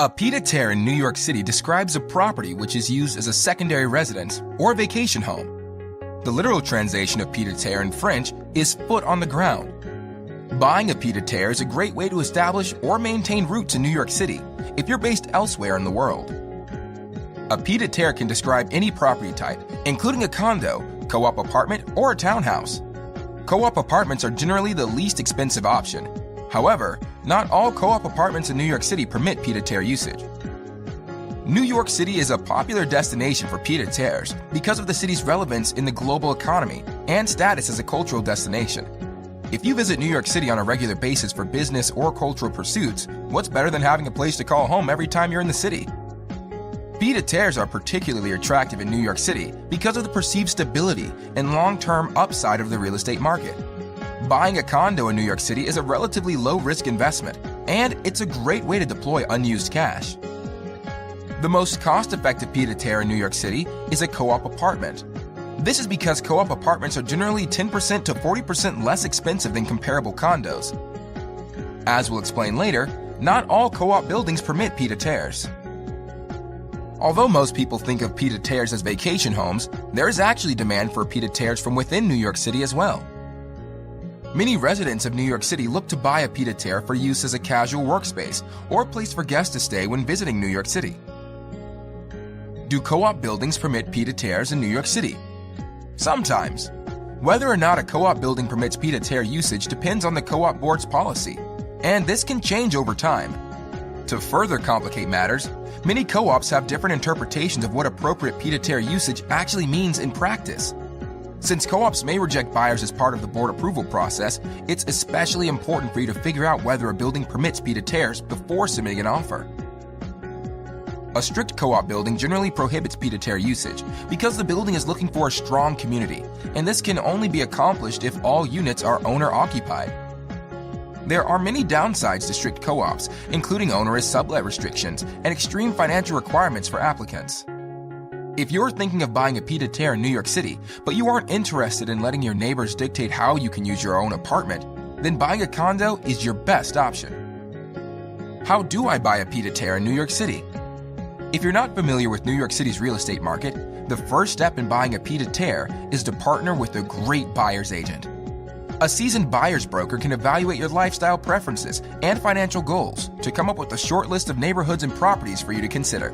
A pied-à-terre in New York City describes a property which is used as a secondary residence or vacation home. The literal translation of pied-à-terre in French is foot on the ground. Buying a pied-à-terre is a great way to establish or maintain roots in New York City if you're based elsewhere in the world. A pied-à-terre can describe any property type, including a condo, co-op apartment, or a townhouse. Co-op apartments are generally the least expensive option. However, not all co-op apartments in New York City permit pied-à-terre usage. New York City is a popular destination for pied-à-terres because of the city's relevance in the global economy and status as a cultural destination. If you visit New York City on a regular basis for business or cultural pursuits, what's better than having a place to call home every time you're in the city? Pied-à-terres are particularly attractive in New York City because of the perceived stability and long-term upside of the real estate market. Buying a condo in New York City is a relatively low-risk investment, and it's a great way to deploy unused cash. The most cost-effective pied-à-terre in New York City is a co-op apartment. This is because co-op apartments are generally 10% to 40% less expensive than comparable condos. As we'll explain later, not all co-op buildings permit pied-à-terres. Although most people think of pied-à-terres as vacation homes, there is actually demand for pied-à-terres from within New York City as well. Many residents of New York City look to buy a pied-à-terre for use as a casual workspace or a place for guests to stay when visiting New York City. Do co-op buildings permit pied-à-terres in New York City? Sometimes. Whether or not a co-op building permits pied-à-terre usage depends on the co-op board's policy, and this can change over time. To further complicate matters, many co-ops have different interpretations of what appropriate pied-à-terre usage actually means in practice. Since co-ops may reject buyers as part of the board approval process, it's especially important for you to figure out whether a building permits pied-à-terres before submitting an offer. A strict co-op building generally prohibits pied-à-terre usage because the building is looking for a strong community, and this can only be accomplished if all units are owner-occupied. There are many downsides to strict co-ops, including onerous sublet restrictions and extreme financial requirements for applicants. If you're thinking of buying a pied-à-terre in New York City, but you aren't interested in letting your neighbors dictate how you can use your own apartment, then buying a condo is your best option. How do I buy a pied-à-terre in New York City? If you're not familiar with New York City's real estate market, the first step in buying a pied-à-terre is to partner with a great buyer's agent. A seasoned buyer's broker can evaluate your lifestyle preferences and financial goals to come up with a short list of neighborhoods and properties for you to consider.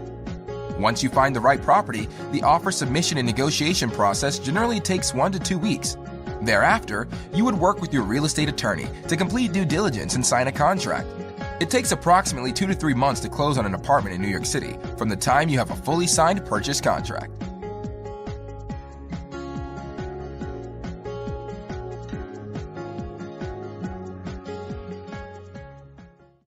Once you find the right property, the offer submission and negotiation process generally takes 1 to 2 weeks. Thereafter, you would work with your real estate attorney to complete due diligence and sign a contract. It takes approximately 2 to 3 months to close on an apartment in New York City from the time you have a fully signed purchase contract.